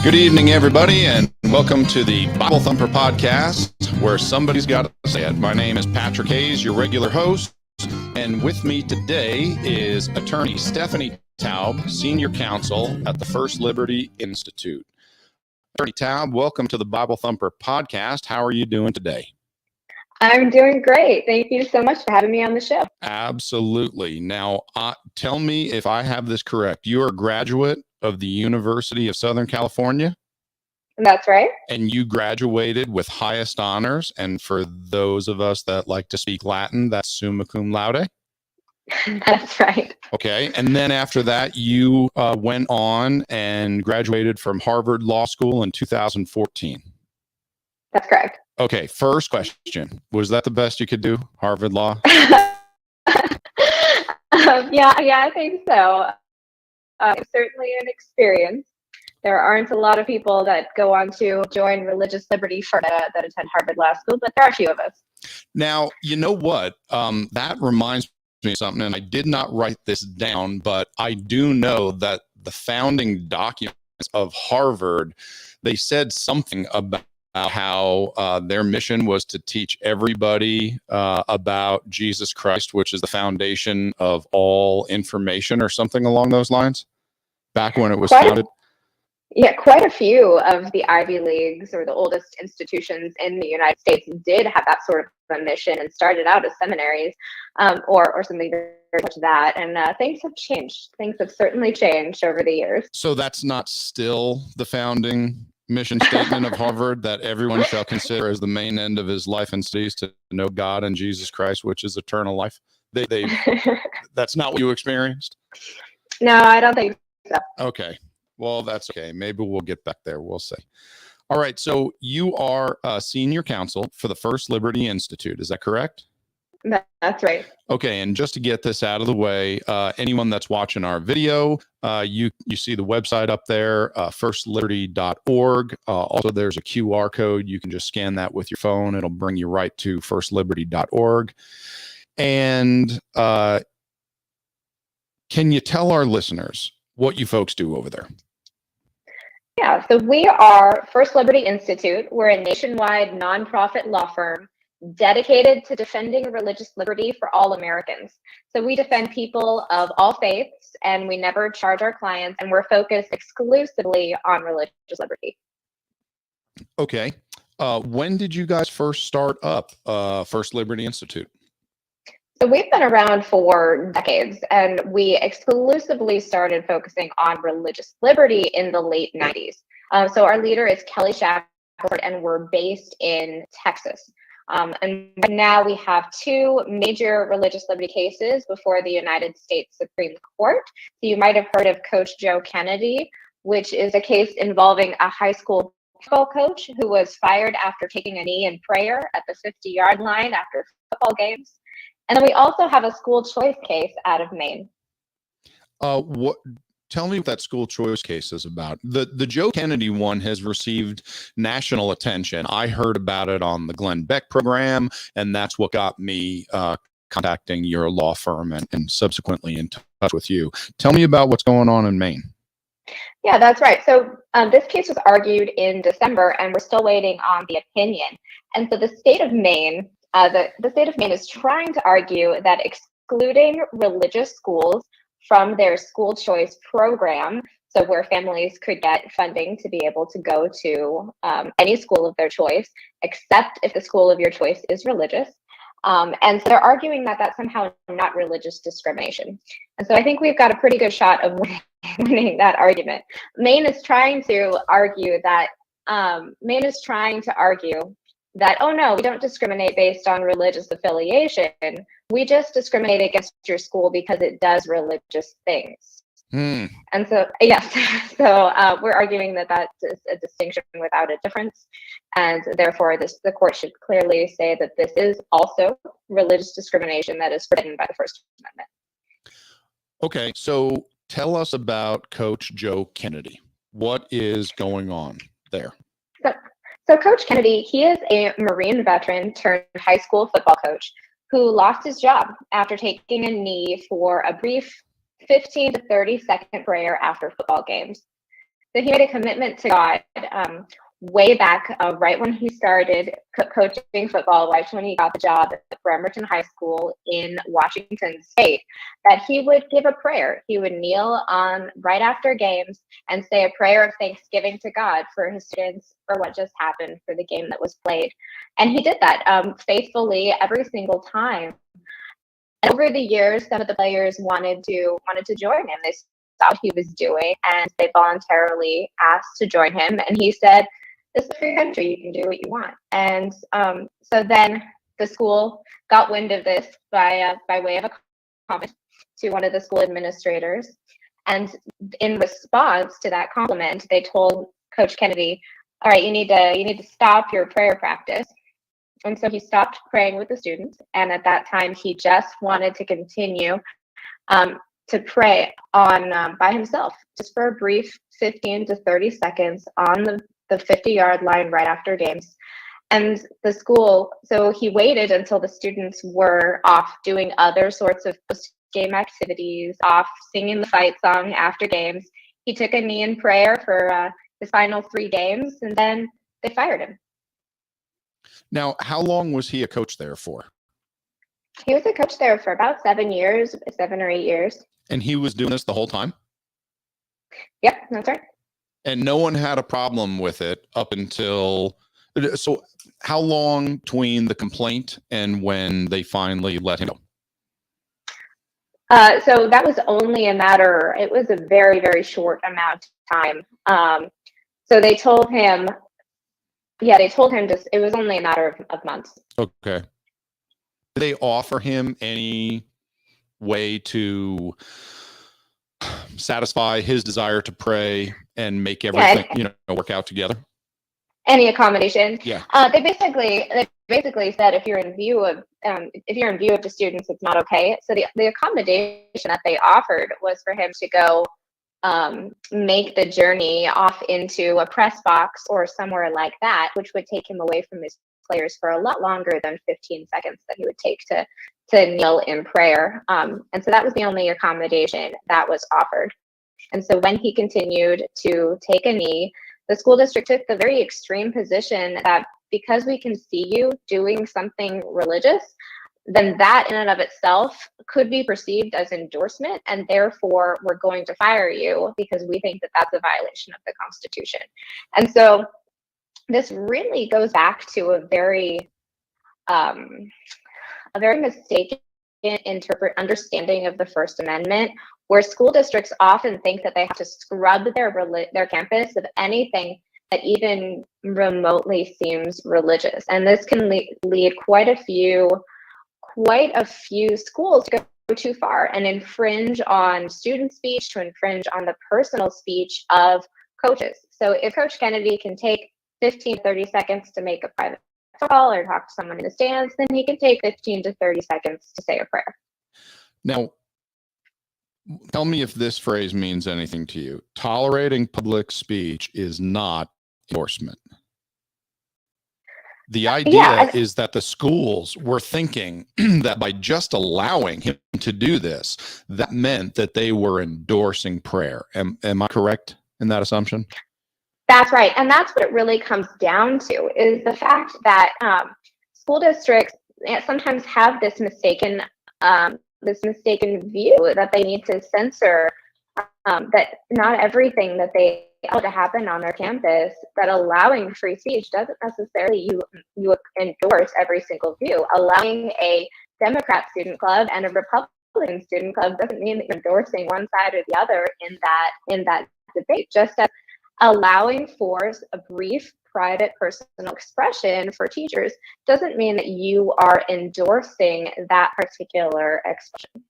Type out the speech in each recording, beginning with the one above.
Good evening, everybody, and welcome to the Bible Thumper podcast, where somebody's got to say it. My name is Patrick Hayes, your regular host, and with me today is attorney Stephanie Taub, Senior Counsel at the First Liberty Institute. Attorney Taub, welcome to the Bible Thumper podcast. How are you doing today? I'm doing great. Thank you so much for having me on the show. Absolutely. Now, tell me if I have this correct. You're a graduate of the University of Southern California? That's right. And you graduated with highest honors. And for those of us that like to speak Latin, that's summa cum laude. That's right. Okay. And then after that, you went on and graduated from Harvard Law School in 2014. That's correct. Okay. First question. Was that the best you could do, Harvard Law? Yeah, I think so. Certainly an experience. There aren't a lot of people that go on to join religious liberty for that attend Harvard Law School, but there are a few of us. Now, you know what? That reminds me of something, and I did not write this down, but I do know that the founding documents of Harvard, they said something about how their mission was to teach everybody about Jesus Christ, which is the foundation of all information, or something along those lines, back when it was founded. Quite a few of the Ivy Leagues, or the oldest institutions in the United States, did have that sort of a mission and started out as seminaries, or something very much that. And things have changed. Things have certainly changed over the years. So that's not still the founding mission statement of Harvard, that everyone shall consider as the main end of his life and studies to know God and Jesus Christ, which is eternal life. That's not what you experienced? No, I don't think so. Okay. Well, that's okay. Maybe we'll get back there. We'll see. All right. So you are a senior counsel for the First Liberty Institute. Is that correct? That's right. Okay. And just to get this out of the way, anyone that's watching our video, you see the website up there, firstliberty.org. Also, there's a QR code. You can just scan that with your phone. It'll bring you right to firstliberty.org. And can you tell our listeners what you folks do over there? Yeah, so we are First Liberty Institute. We're a nationwide nonprofit law firm dedicated to defending religious liberty for all Americans. So we defend people of all faiths, and we never charge our clients, and we're focused exclusively on religious liberty. Okay. When did you guys first start up First Liberty Institute? So we've been around for decades, and we exclusively started focusing on religious liberty in the late 90s. So our leader is Kelly Shackelford, and we're based in Texas. And now we have two major religious liberty cases before the United States Supreme Court. So you might have heard of Coach Joe Kennedy, which is a case involving a high school football coach who was fired after taking a knee in prayer at the 50-yard line after football games. And then we also have a school choice case out of Maine. Tell me what that school choice case is about. The Joe Kennedy one has received national attention. I heard about it on the Glenn Beck program, and that's what got me contacting your law firm and subsequently in touch with you. Tell me about what's going on in Maine. Yeah, that's right. So this case was argued in December, and we're still waiting on the opinion. And so the state of Maine, the state of Maine is trying to argue that excluding religious schools from their school choice program, so where families could get funding to be able to go to any school of their choice, except if the school of your choice is religious. And so they're arguing that that's somehow not religious discrimination. And so I think we've got a pretty good shot of winning that argument. Maine is trying to argue that, oh no, we don't discriminate based on religious affiliation. We just discriminate against your school because it does religious things. And so, yes, we're arguing that that's a distinction without a difference. And therefore, the court should clearly say that this is also religious discrimination that is forbidden by the First Amendment. Okay, so tell us about Coach Joe Kennedy. What is going on there? So Coach Kennedy, he is a Marine veteran turned high school football coach who lost his job after taking a knee for a brief 15 to 30 second prayer after football games. So he made a commitment to God way back, right when he started coaching football, right when he got the job at Bremerton High School in Washington State, that he would give a prayer. He would kneel on right after games and say a prayer of thanksgiving to God for his students, for what just happened, for the game that was played. And he did that faithfully every single time. And over the years, some of the players wanted to join him. They saw what he was doing, and they voluntarily asked to join him. And he said, "This is a free country. You can do what you want." And so then the school got wind of this by way of a comment to one of the school administrators. And in response to that compliment, they told Coach Kennedy, "All right, you need to stop your prayer practice." And so he stopped praying with the students. And at that time, he just wanted to continue to pray on by himself, just for a brief 15 to 30 seconds on the 50-yard line right after games. And the school, so he waited until the students were off doing other sorts of post-game activities, off singing the fight song after games. He took a knee in prayer for his final 3 games, and then they fired him. Now, how long was he a coach there for? He was a coach there for about 7 years, 7 or 8 years. And he was doing this the whole time? Yep, that's right. And no one had a problem with it up until, so how long between the complaint and when they finally let him go? So that was only it was a very, very short amount of time. So they told him, just, it was only a matter of months. Okay. Did they offer him any way to satisfy his desire to pray and make everything, work out together? Any accommodation? Yeah. They basically said if you're in view of the students, it's not okay. So the accommodation that they offered was for him to go make the journey off into a press box or somewhere like that, which would take him away from his players for a lot longer than 15 seconds that he would take to kneel in prayer. And so that was the only accommodation that was offered. And so when he continued to take a knee, the school district took the very extreme position that because we can see you doing something religious, then that in and of itself could be perceived as endorsement, and therefore we're going to fire you because we think that that's a violation of the Constitution. And so this really goes back to a very mistaken understanding of the First Amendment, where school districts often think that they have to scrub their campus of anything that even remotely seems religious. And this can lead quite a few schools to go too far and infringe on student speech, to infringe on the personal speech of coaches. So if Coach Kennedy can take 15 to 30 seconds to make a private call or talk to someone in the stands, then he can take 15 to 30 seconds to say a prayer. Now, tell me if this phrase means anything to you. Tolerating public speech is not endorsement. The idea is that the schools were thinking that by just allowing him to do this, that meant that they were endorsing prayer. Am I correct in that assumption? That's right. And that's what it really comes down to, is the fact that school districts sometimes have this mistaken view that they need to censor, that not everything that they allow to happen on their campus, that allowing free speech doesn't necessarily you endorse every single view. Allowing a Democrat student club and a Republican student club doesn't mean that you're endorsing one side or the other in that debate. Just as allowing for a brief private personal expression for teachers doesn't mean that you are endorsing that particular expression.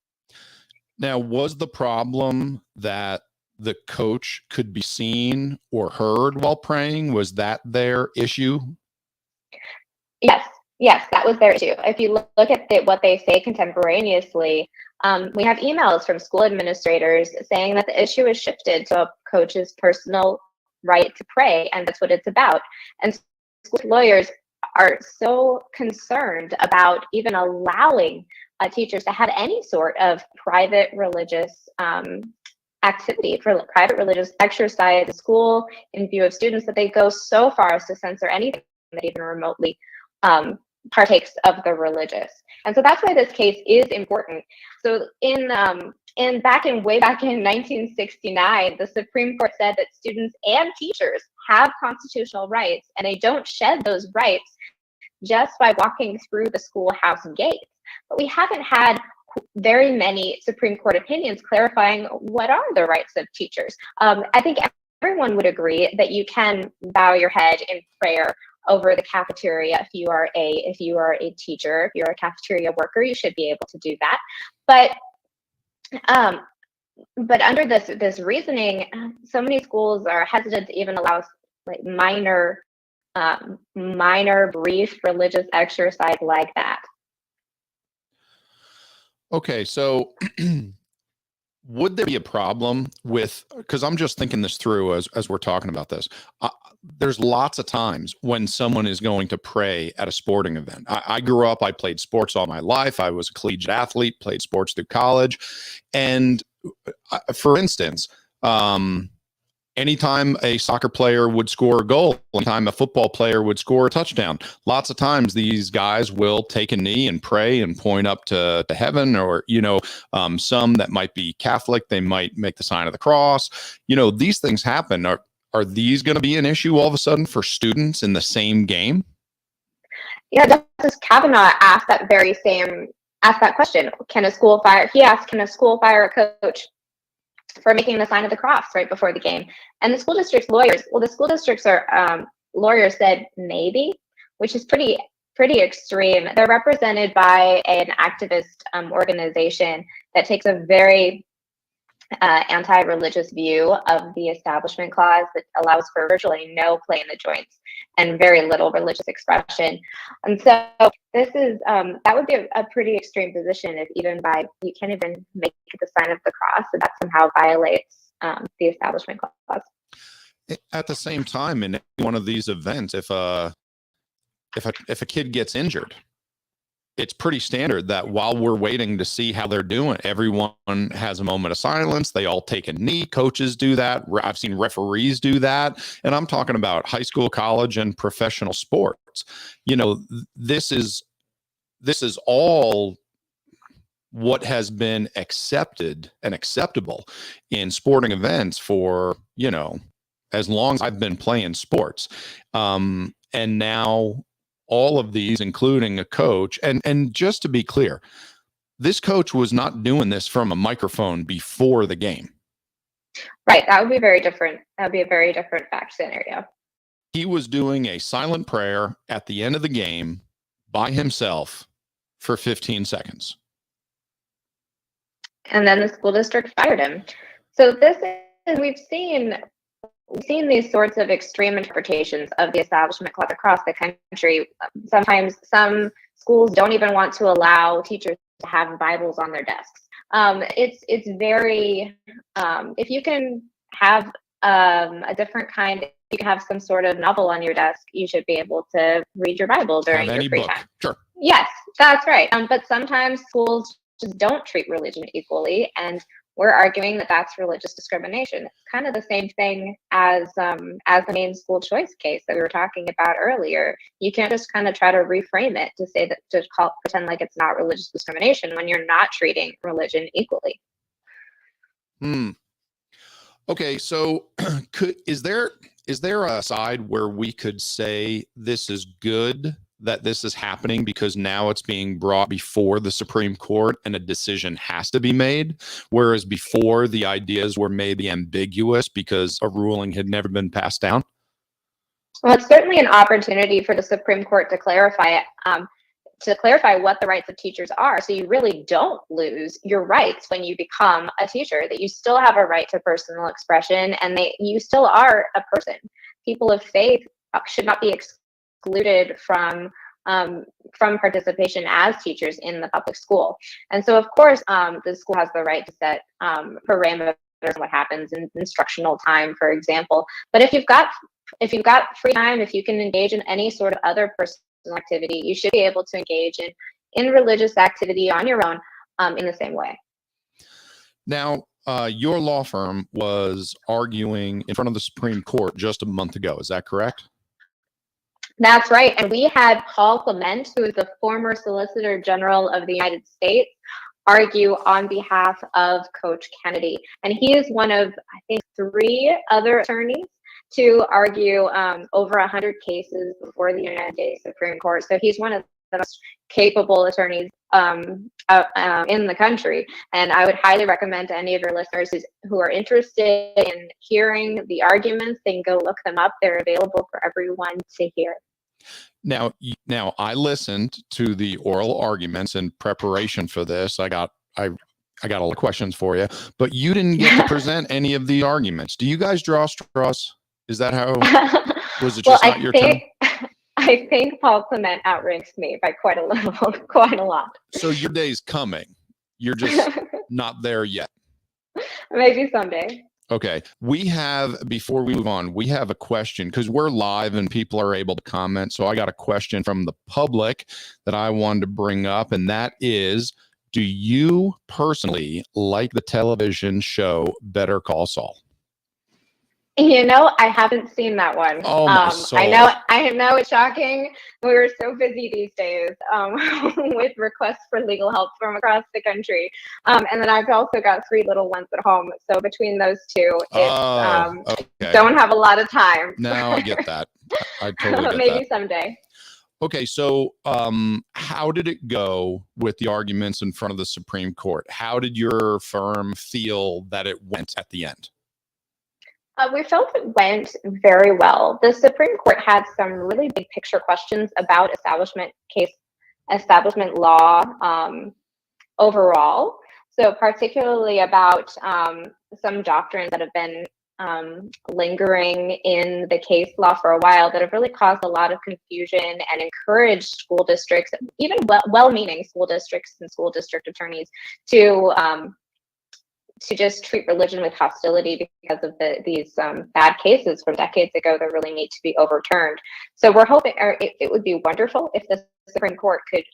Now, was the problem that the coach could be seen or heard while praying? Was that their issue? Yes, that was their issue. If you look at what they say contemporaneously, we have emails from school administrators saying that the issue is shifted to a coach's personal right to pray, and that's what it's about. And school lawyers are so concerned about even allowing teachers to have any sort of private religious activity for private religious exercise at school in view of students that they go so far as to censor anything that even remotely partakes of the religious. And so that's why this case is important. So way back in 1969, the Supreme Court said that students and teachers have constitutional rights, and they don't shed those rights just by walking through the schoolhouse gates. But we haven't had very many Supreme Court opinions clarifying what are the rights of teachers. I think everyone would agree that you can bow your head in prayer over the cafeteria if you are a teacher, if you're a cafeteria worker, you should be able to do that. But under this reasoning, so many schools are hesitant to even allow like minor brief religious exercise like that. Okay, so would there be a problem with, because I'm just thinking this through as we're talking about this. There's lots of times when someone is going to pray at a sporting event. I grew up, I played sports all my life. I was a collegiate athlete, played sports through college. And for instance, anytime a soccer player would score a goal, anytime a football player would score a touchdown, lots of times these guys will take a knee and pray and point up to heaven, or, some that might be Catholic, they might make the sign of the cross. These things happen. Are these going to be an issue all of a sudden for students in the same game? Yeah, Justice Kavanaugh asked that question. Can a school fire a coach for making the sign of the cross right before the game? And the school district's lawyers said maybe, which is pretty extreme. They're represented by an activist organization that takes a very anti-religious view of the Establishment Clause that allows for virtually no play in the joints and very little religious expression. And so this is that would be a pretty extreme position if you can't even make the sign of the cross, so that somehow violates the Establishment Clause. At the same time, in one of these events, if a kid gets injured, it's pretty standard that while we're waiting to see how they're doing, everyone has a moment of silence. They all take a knee. Coaches do that. I've seen referees do that. And I'm talking about high school, college, and professional sports. This is all what has been accepted and acceptable in sporting events for, as long as I've been playing sports. And now all of these, including a coach, and just to be clear, this coach was not doing this from a microphone before the game. Right. That would be very different. That would be a very different fact scenario. He was doing a silent prayer at the end of the game by himself for 15 seconds. And then the school district fired him. So we've seen these sorts of extreme interpretations of the Establishment Clause across the country. Sometimes some schools don't even want to allow teachers to have Bibles on their desks. It's very, if you can have a different kind, you can have some sort of novel on your desk, you should be able to read your Bible during your free time. Sure. Yes, that's right. But sometimes schools just don't treat religion equally, and we're arguing that that's religious discrimination. It's kind of the same thing as the main school choice case that we were talking about earlier. You can't just kind of try to reframe it to say that, pretend like it's not religious discrimination when you're not treating religion equally. Okay, so is there a side where we could say this is good that this is happening because now it's being brought before the Supreme Court and a decision has to be made, whereas before the ideas were maybe ambiguous because a ruling had never been passed down? Well, it's certainly an opportunity for the Supreme Court to clarify what the rights of teachers are, so you really don't lose your rights when you become a teacher, that you still have a right to personal expression, and you still are a person. People of faith should not be excluded from participation as teachers in the public school. And so, of course, the school has the right to set parameters on what happens in instructional time, for example. But if you've got free time, if you can engage in any sort of other personal activity, you should be able to engage in religious activity on your own in the same way. Now, Your law firm was arguing in front of the Supreme Court just a month ago. Is that correct? That's right. And we had Paul Clement, who is the former Solicitor General of the United States, argue on behalf of Coach Kennedy. And he is one of, I think, 3 other attorneys to argue over 100 cases before the United States Supreme Court. So he's one of the most capable attorneys in the country. And I would highly recommend to any of your listeners who are interested in hearing the arguments, they can go look them up. They're available for everyone to hear. Now, I listened to the oral arguments in preparation for this. I got a lot of questions for you, but you didn't get to present any of the arguments. Do you guys draw straws? Is that how? Was it just not your turn? I think Paul Clement outranks me by quite a lot. So your day's coming. You're just not there yet. Maybe someday. Okay. Before we move on, we have a question because we're live and people are able to comment. So I got a question from the public that I wanted to bring up, and that is, do you personally like the television show Better Call Saul? You know, I haven't seen that one. Oh my soul. I know it's shocking. We're so busy these days with requests for legal help from across the country. And then I've also got 3 little ones at home. So between those 2, it's, don't have a lot of time. Now I get that. I totally get Maybe that. Someday. Okay, so how did it go with the arguments in front of the Supreme Court? How did your firm feel that it went at the end? We felt it went very well. The Supreme Court had some really big picture questions about establishment law overall. So particularly about some doctrines that have been lingering in the case law for a while that have really caused a lot of confusion and encouraged school districts, even well-meaning school districts and school district attorneys, to just treat religion with hostility because of these bad cases from decades ago that really need to be overturned. So we're hoping, it would be wonderful if the Supreme Court could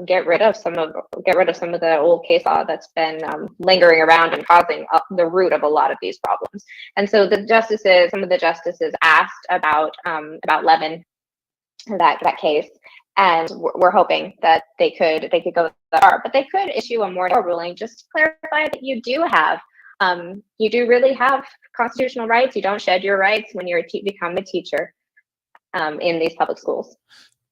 get rid of some of the old case law that's been lingering around and causing the root of a lot of these problems. And so some of the justices asked about Lemon, that case. And we're hoping that they could go that far, but they could issue a more ruling just to clarify that you do really have constitutional rights. You don't shed your rights when you become a teacher in these public schools.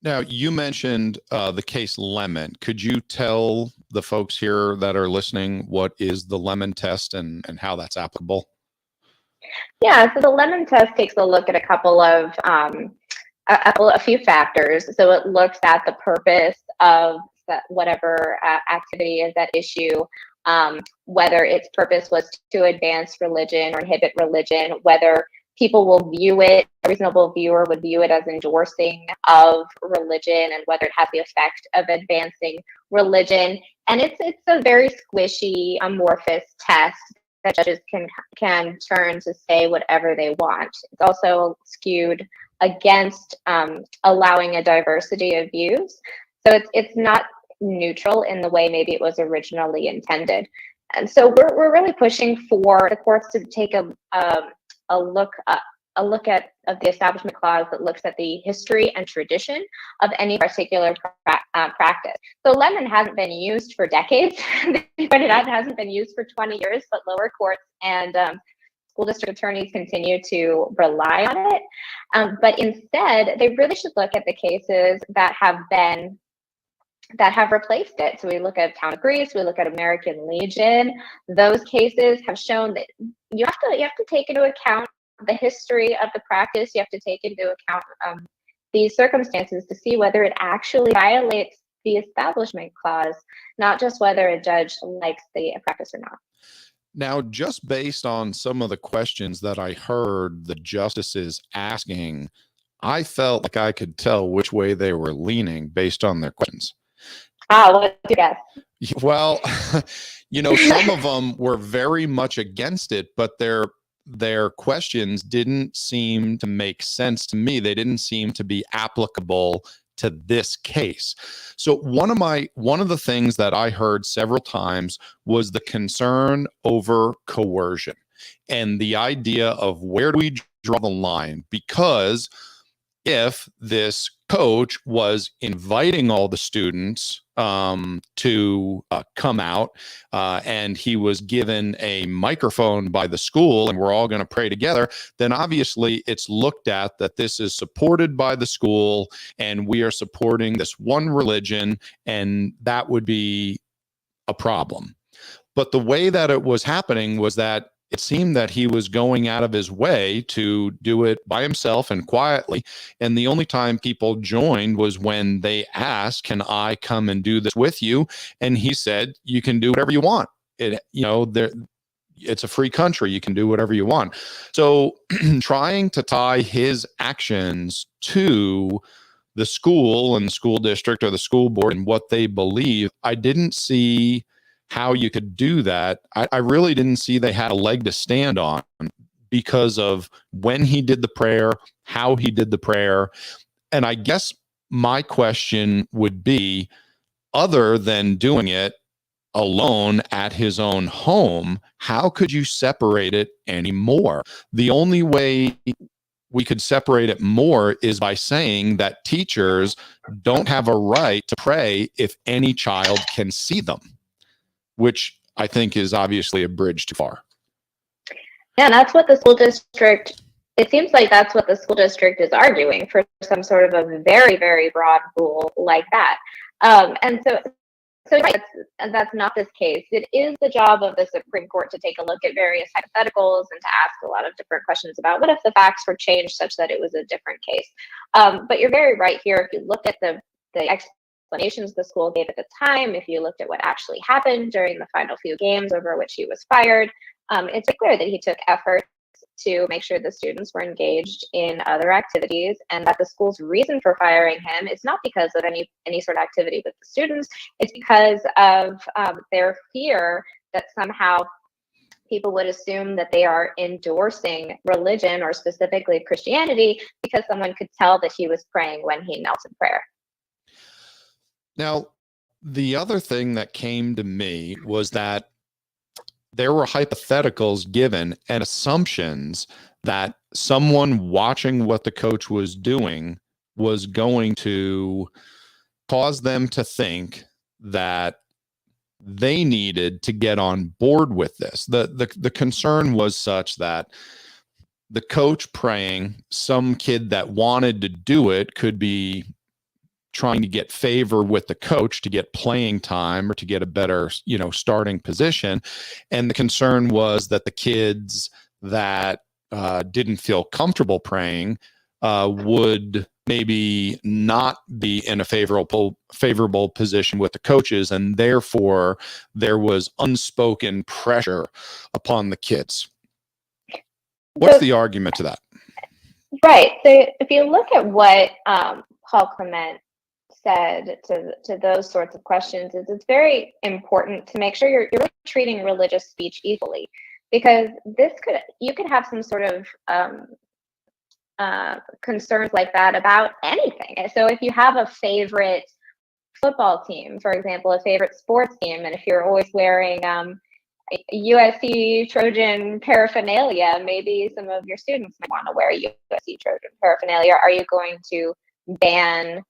Now, you mentioned the case Lemon. Could you tell the folks here that are listening what is the Lemon test and how that's applicable? Yeah, so the Lemon test takes a look at a few factors. So it looks at the purpose of whatever activity is at issue, whether its purpose was to advance religion or inhibit religion, whether people will view it, a reasonable viewer would view it as endorsing of religion, and whether it has the effect of advancing religion. And it's a very squishy, amorphous test that judges can turn to say whatever they want. It's also skewed against allowing a diversity of views. So it's not neutral in the way maybe it was originally intended. And so we're really pushing for the courts to take a look at the Establishment Clause that looks at the history and tradition of any particular practice. So Lemon hasn't been used for decades, but it hasn't been used for 20 years, but lower courts and school district attorneys continue to rely on it. But instead, they really should look at the cases that have replaced it. So we look at Town of Greece, we look at American Legion. Those cases have shown that you have to take into account the history of the practice. You have to take into account these circumstances to see whether it actually violates the Establishment Clause, not just whether a judge likes the practice or not. Now, just based on some of the questions that I heard the justices asking, I felt like I could tell which way they were leaning based on their questions. What's your guess? Well, some of them were very much against it, but their questions didn't seem to make sense to me. They didn't seem to be applicable to this case. So one of the things that I heard several times was the concern over coercion and the idea of where do we draw the line, because if this coach was inviting all the students to come out and he was given a microphone by the school and we're all going to pray together, then obviously it's looked at that this is supported by the school and we are supporting this one religion, and that would be a problem. But the way that it was happening was that it seemed that he was going out of his way to do it by himself and quietly. And the only time people joined was when they asked, can I come and do this with you? And he said, you can do whatever you want. It's a free country. You can do whatever you want. So trying to tie his actions to the school and the school district or the school board and what they believe, I didn't see how you could do that. I really didn't see they had a leg to stand on because of when he did the prayer, how he did the prayer. And I guess my question would be, other than doing it alone at his own home, how could you separate it anymore? The only way we could separate it more is by saying that teachers don't have a right to pray if any child can see them, which I think is obviously a bridge too far. Yeah, and that's what the school district, it seems like that's what the school district is arguing for, some sort of a very, very broad rule like that. And so right, that's not this case. It is the job of the Supreme Court to take a look at various hypotheticals and to ask a lot of different questions about what if the facts were changed such that it was a different case. But you're very right here. If you look at the explanations the school gave at the time, if you looked at what actually happened during the final few games over which he was fired, it's clear that he took efforts to make sure the students were engaged in other activities, and that the school's reason for firing him is not because of any sort of activity with the students. It's because of their fear that somehow people would assume that they are endorsing religion, or specifically Christianity, because someone could tell that he was praying when he knelt in prayer. Now, the other thing that came to me was that there were hypotheticals given and assumptions that someone watching what the coach was doing was going to cause them to think that they needed to get on board with this. The concern was such that the coach praying, some kid that wanted to do it could be trying to get favor with the coach to get playing time or to get a better, starting position. And the concern was that the kids that didn't feel comfortable praying would maybe not be in a favorable position with the coaches, and therefore there was unspoken pressure upon the kids. What's the argument to that? Right. So if you look at what Paul Clement said to those sorts of questions, is it's very important to make sure you're really treating religious speech equally, because you could have some sort of concerns like that about anything. So if you have a favorite football team, for example, a favorite sports team, and if you're always wearing USC Trojan paraphernalia, maybe some of your students might want to wear USC Trojan paraphernalia. Are you going to ban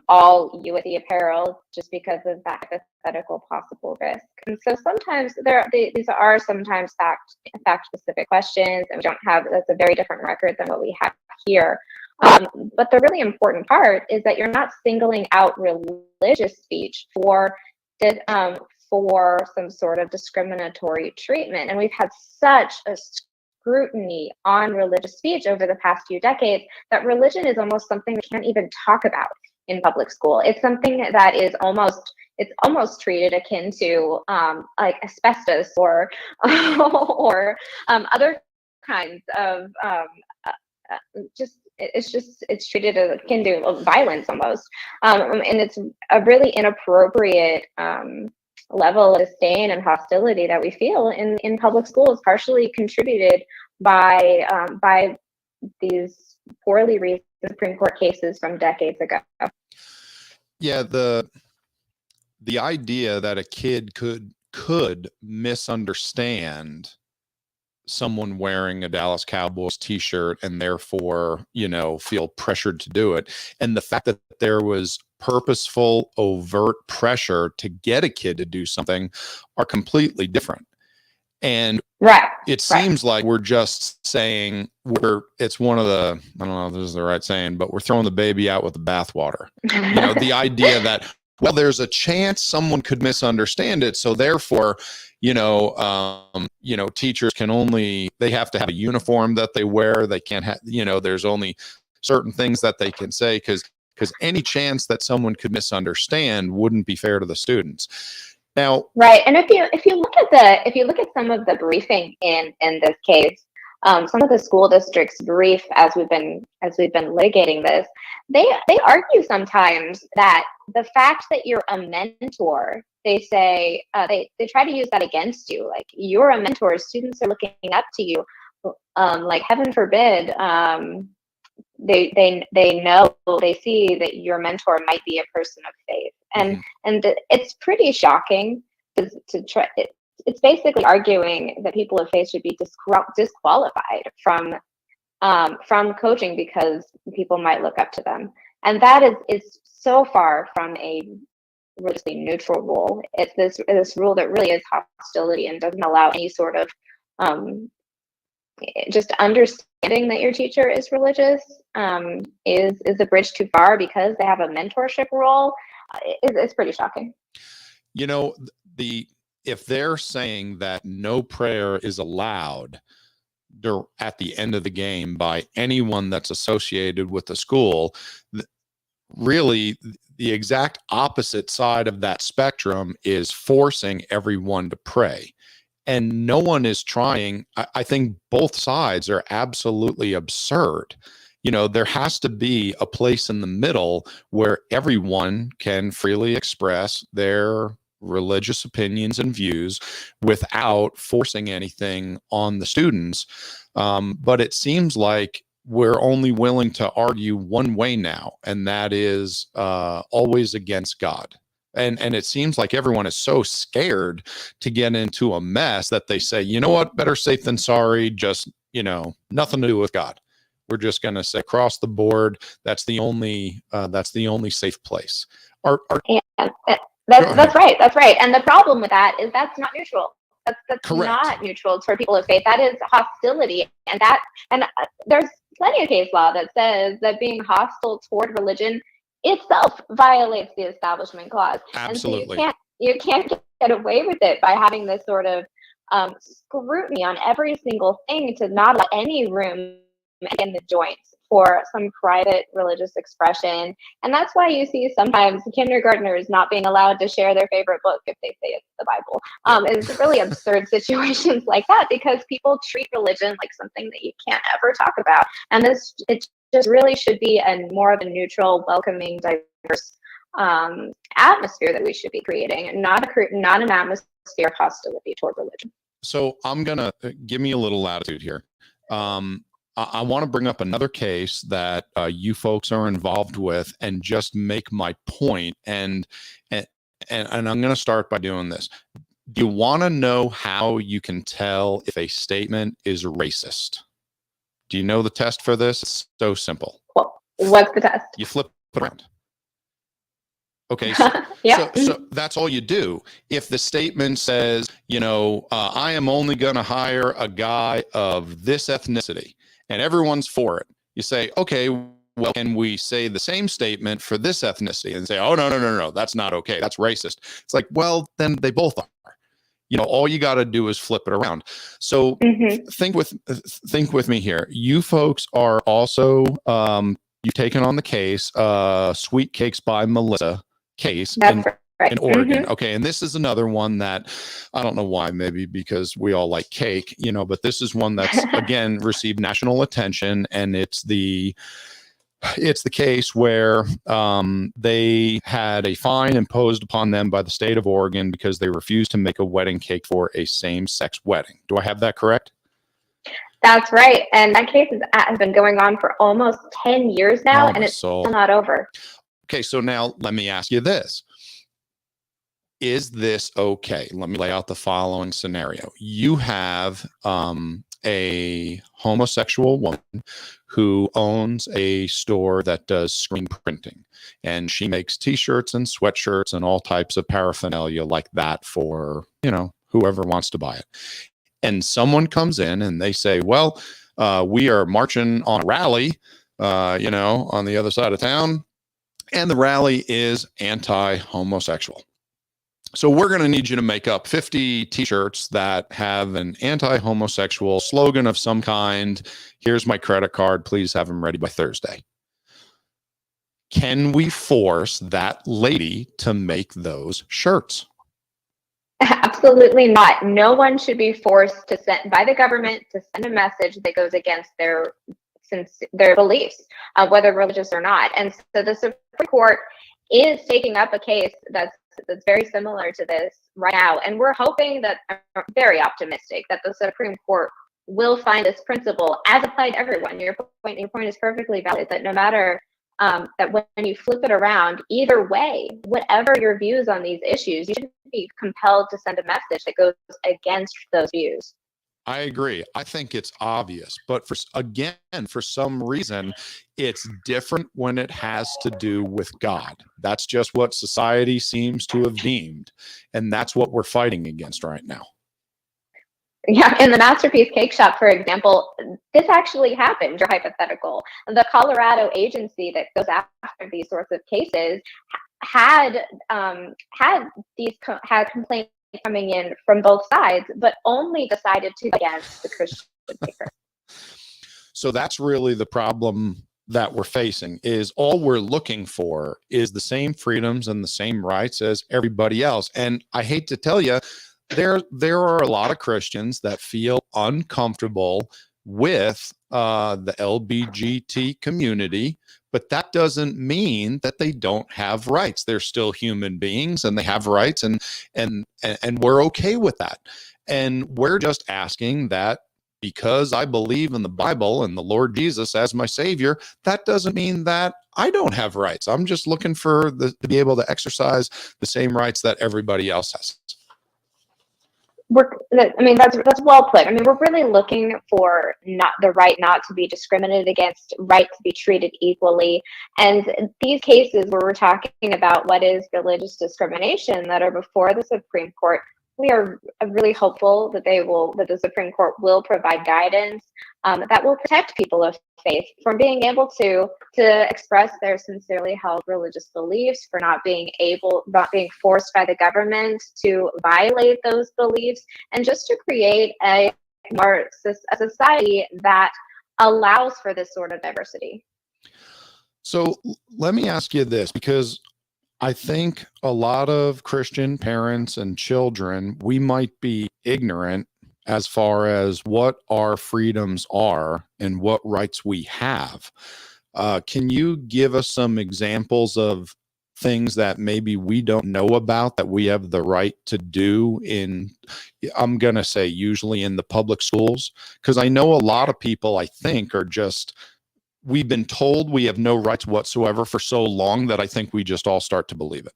all USC apparel just because of that hypothetical possible risk? And so sometimes these are sometimes fact specific questions, and we don't have, that's a very different record than what we have here. But the really important part is that you're not singling out religious speech for some sort of discriminatory treatment. And we've had such a scrutiny on religious speech over the past few decades that religion is almost something we can't even talk about in public school. It's something that is almost treated akin to like asbestos or other kinds of it's treated as akin to violence almost, and it's a really inappropriate level of disdain and hostility that we feel in public schools, partially contributed by these poorly reasoned Supreme Court cases from decades ago. Yeah, the idea that a kid could misunderstand someone wearing a Dallas Cowboys t-shirt and therefore, feel pressured to do it. And the fact that there was purposeful, overt pressure to get a kid to do something are completely different. And it seems like we're just saying it's one of the, I don't know if this is the right saying, but we're throwing the baby out with the bathwater. The idea that, well, there's a chance someone could misunderstand it. So therefore, teachers they have to have a uniform that they wear. They can't have, there's only certain things that they can say because any chance that someone could misunderstand wouldn't be fair to the students. Now, right, and if you look at some of the briefing in this case, some of the school districts brief as we've been litigating this, they argue sometimes that the fact that you're a mentor, they say they try to use that against you, like you're a mentor, students are looking up to you, like heaven forbid. They know, they see that your mentor might be a person of faith, and it's pretty shocking to try. It's basically arguing that people of faith should be disqualified from coaching because people might look up to them, and that is so far from a religiously neutral rule. It's this rule that really is hostility and doesn't allow any sort of just understanding that your teacher is religious is a bridge too far because they have a mentorship role. It's pretty shocking. If they're saying that no prayer is allowed at the end of the game by anyone that's associated with the school, really the exact opposite side of that spectrum is forcing everyone to pray. And no one is trying. I think both sides are absolutely absurd. There has to be a place in the middle where everyone can freely express their religious opinions and views without forcing anything on the students. But it seems like we're only willing to argue one way now, and that is always against God. And it seems like everyone is so scared to get into a mess that they say, you know what, better safe than sorry, just, nothing to do with God. We're just going to say across the board, that's the only safe place. That's right. That's right. And the problem with that is that's not neutral. That's Correct. Not neutral for people of faith. That is hostility. And there's plenty of case law that says that being hostile toward religion itself violates the Establishment Clause. Absolutely. And so you can't get away with it by having this sort of scrutiny on every single thing to not allow any room in the joints for some private religious expression. And that's why you see sometimes kindergartners not being allowed to share their favorite book if they say it's the Bible. It's really absurd situations like that because people treat religion like something that you can't ever talk about. And it just really should be more of a neutral, welcoming, diverse atmosphere that we should be creating, and not an atmosphere of hostility toward religion. So I'm going to give me a little latitude here. I want to bring up another case that you folks are involved with and just make my point. And I'm going to start by doing this. Do you want to know how you can tell if a statement is racist? Do you know the test for this? It's so simple. Well, what's the test? You flip it around. Okay, so that's all you do. If the statement says, I am only going to hire a guy of this ethnicity, and everyone's for it, you say, okay, well, can we say the same statement for this ethnicity? And say, oh, no, that's not okay. That's racist. It's like, well, then they both are. All you got to do is flip it around. So think with me here. You folks are also, you've taken on the case, Sweet Cakes by Melissa case. Right. In Oregon. Okay. And this is another one that I don't know why, maybe because we all like cake, but this is one that's again received national attention, and it's the case where they had a fine imposed upon them by the state of Oregon because they refused to make a wedding cake for a same-sex wedding. Do I have that correct? That's right. And that case has been going on for almost 10 years now, Oh, and my it's soul. still not over. Okay, so now let me ask you this. Is this okay? Let me lay out the following scenario. You have a homosexual woman who owns a store that does screen printing, and she makes t-shirts and sweatshirts and all types of paraphernalia like that for, whoever wants to buy it. And someone comes in and they say, well, we are marching on a rally, on the other side of town, and the rally is anti-homosexual. So we're going to need you to make up 50 t-shirts that have an anti-homosexual slogan of some kind. Here's my credit card. Please have them ready by Thursday. Can we force that lady to make those shirts? Absolutely not. No one should be forced to send by the government to send a message that goes against their beliefs, whether religious or not. And so the Supreme Court is taking up a case that's very similar to this right now, and we're hoping that, very optimistic, that the Supreme Court will find this principle as applied to everyone. Your point is perfectly valid. That no matter that when you flip it around, either way, whatever your views on these issues, you shouldn't be compelled to send a message that goes against those views. I agree. I think it's obvious, but for some reason, it's different when it has to do with God. That's just what society seems to have deemed, and that's what we're fighting against right now. Yeah, in the Masterpiece Cake Shop, for example, this actually happened, your hypothetical. The Colorado agency that goes after these sorts of cases had complaints coming in from both sides, but only decided to against the Christian baker. So that's really the problem that we're facing. Is all we're looking for is the same freedoms and the same rights as everybody else. And I hate to tell you, there are a lot of Christians that feel uncomfortable with the LGBT community, but that doesn't mean that they don't have rights. They're still human beings and they have rights, and we're okay with that. And we're just asking that because I believe in the Bible and the Lord Jesus as my Savior, that doesn't mean that I don't have rights. I'm just looking to be able to exercise the same rights that everybody else has. That's well put. We're really looking for not the right not to be discriminated against, right to be treated equally. And these cases where we're talking about what is religious discrimination that are before the Supreme Court, we are really hopeful that the Supreme Court will provide guidance that will protect people of faith from being able to express their sincerely held religious beliefs, for not being forced by the government to violate those beliefs, and just to create a society that allows for this sort of diversity. So let me ask you this, because I think a lot of Christian parents and children, we might be ignorant as far as what our freedoms are and what rights we have. Can you give us some examples of things that maybe we don't know about that we have the right to do I'm going to say usually in the public schools? Because I know a lot of people, I think, we've been told we have no rights whatsoever for so long that I think we just all start to believe it.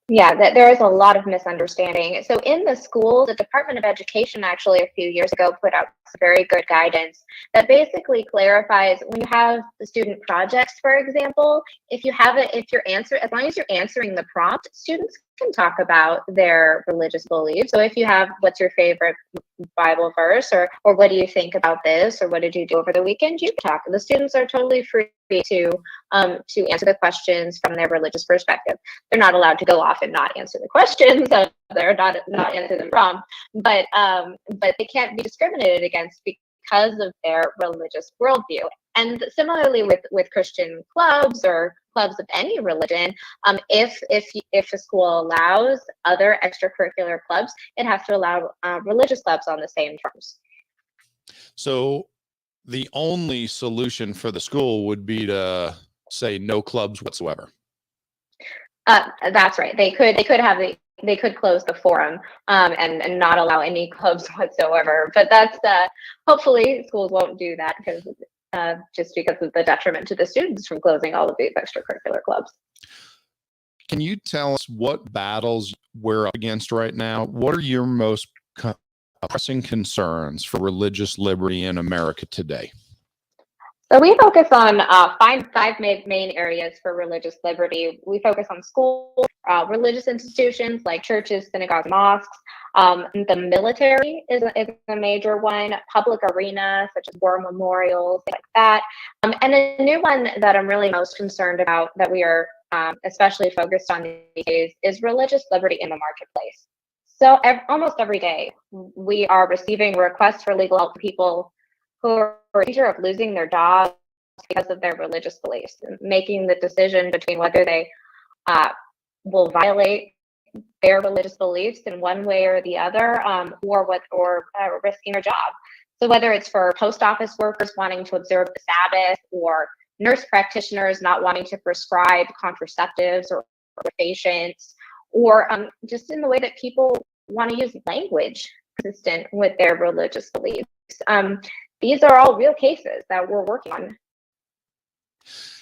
Yeah, there is a lot of misunderstanding. So in the school, the Department of Education actually a few years ago put out some very good guidance that basically clarifies when you have the student projects, for example, as long as you're answering the prompt, students can talk about their religious beliefs. So if you have, what's your favorite Bible verse, or what do you think about this, or what did you do over the weekend, you can talk. The students are totally free to answer the questions from their religious perspective. They're not allowed to go off and not answer the questions. They're not answer them wrong, but they can't be discriminated against because of their religious worldview. And similarly with Christian clubs or clubs of any religion, if a school allows other extracurricular clubs, it has to allow religious clubs on the same terms. So the only solution for the school would be to say no clubs whatsoever. That's right. They could have the could close the forum and not allow any clubs whatsoever. But that's hopefully schools won't do that because just because of the detriment to the students from closing all of these extracurricular clubs. Can you tell us what battles we're up against right now? What are your most pressing concerns for religious liberty in America today? So we focus on five main areas for religious liberty. We focus on schools, religious institutions like churches, synagogues, mosques. The military is a major one, public arenas such as war memorials, things like that. And a new one that I'm really most concerned about that we are especially focused on these days is religious liberty in the marketplace. So almost every day we are receiving requests for legal help from people who are in danger of losing their jobs because of their religious beliefs, making the decision between whether they will violate their religious beliefs in one way or the other, or risking their job. So whether it's for post office workers wanting to observe the Sabbath, or nurse practitioners not wanting to prescribe contraceptives or patients, or just in the way that people want to use language consistent with their religious beliefs. These are all real cases that we're working on.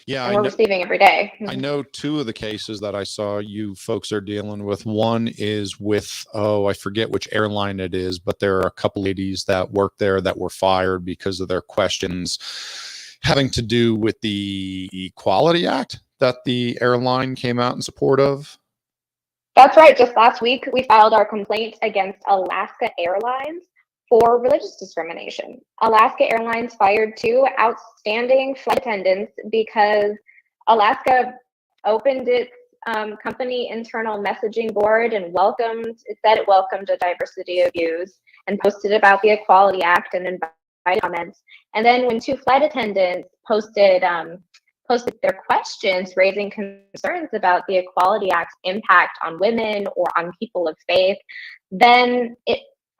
Yeah, and we're receiving every day. I know two of the cases that I saw you folks are dealing with. One is with, I forget which airline it is, but there are a couple ladies that work there that were fired because of their questions having to do with the Equality Act that the airline came out in support of. That's right. Just last week, we filed our complaint against Alaska Airlines for religious discrimination. Alaska Airlines fired 2 outstanding flight attendants because Alaska opened its company internal messaging board and it said it welcomed a diversity of views and posted about the Equality Act and invited comments. And then when 2 flight attendants posted their questions raising concerns about the Equality Act's impact on women or on people of faith, then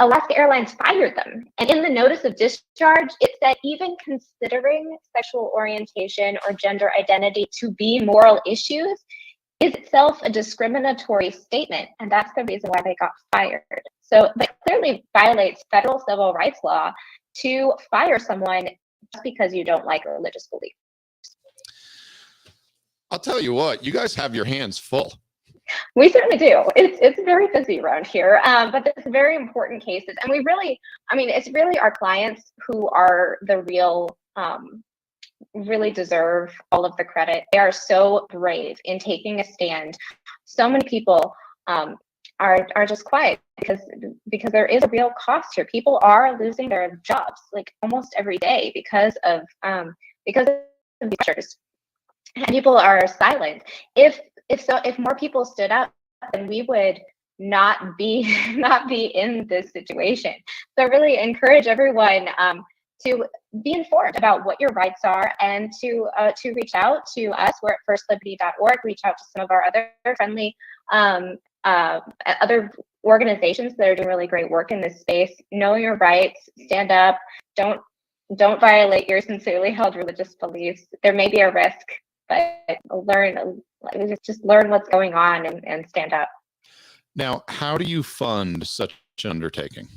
Alaska Airlines fired them. And in the notice of discharge, it said even considering sexual orientation or gender identity to be moral issues is itself a discriminatory statement. And that's the reason why they got fired. So that clearly violates federal civil rights law to fire someone just because you don't like a religious belief. I'll tell you what, you guys have your hands full. We certainly do. It's very busy around here, but it's very important cases. And it's really our clients who are the real, really deserve all of the credit. They are so brave in taking a stand. So many people are just quiet because there is a real cost here. People are losing their jobs like almost every day because of the pressures. And people are silent. If more people stood up, then we would not be in this situation. So I really encourage everyone to be informed about what your rights are and to reach out to us. We're at firstliberty.org. Reach out to some of our other friendly other organizations that are doing really great work in this space. Know your rights. Stand up. Don't violate your sincerely held religious beliefs. There may be a risk, but just learn what's going on and stand up. Now, how do you fund such an undertaking?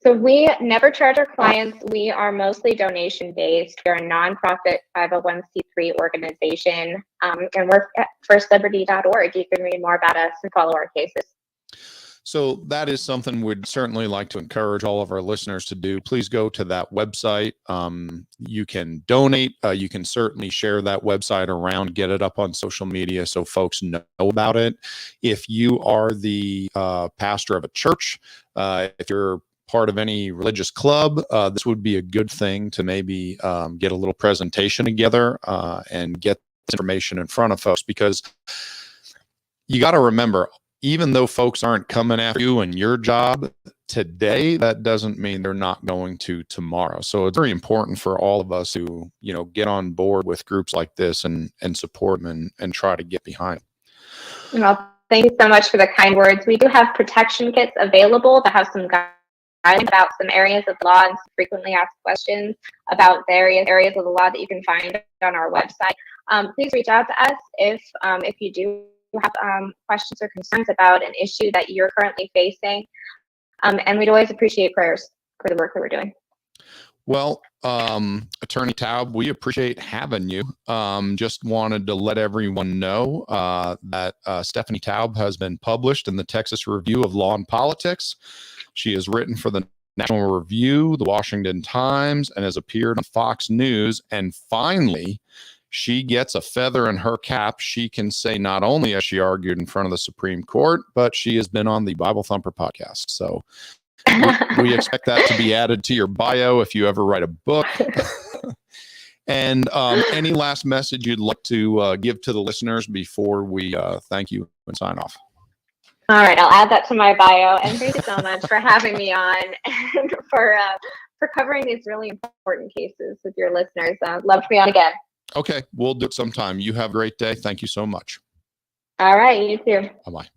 So we never charge our clients. We are mostly donation based. We're a nonprofit 501c3 organization, and we're at firstliberty.org. You can read more about us and follow our cases. So that is something we'd certainly like to encourage all of our listeners to do. Please go to that website. You can donate. You can certainly share that website around, get it up on social media so folks know about it. If you are the pastor of a church, if you're part of any religious club, this would be a good thing to maybe get a little presentation together and get this information in front of folks, because you got to remember, even though folks aren't coming after you and your job today, that doesn't mean they're not going to tomorrow. So it's very important for all of us to, get on board with groups like this and support them and try to get behind them. Well, thank you so much for the kind words. We do have protection kits available that have some guidance about some areas of the law and some frequently asked questions about various areas of the law that you can find on our website. Please reach out to us if you do have questions or concerns about an issue that you're currently facing. And we'd always appreciate prayers for the work that we're doing. Well, Attorney Taub, we appreciate having you. Just wanted to let everyone know that Stephanie Taub has been published in the Texas Review of Law and Politics. She has written for the National Review, the Washington Times, and has appeared on Fox News. And finally, she gets a feather in her cap. She can say not only has she argued in front of the Supreme Court, but she has been on the Bible Thumper podcast. So we expect that to be added to your bio if you ever write a book. And any last message you'd like to give to the listeners before we thank you and sign off? All right, I'll add that to my bio. And thank you so much for having me on and for covering these really important cases with your listeners. Love to be on again. Okay, we'll do it sometime. You have a great day. Thank you so much. All right, you too. Bye-bye.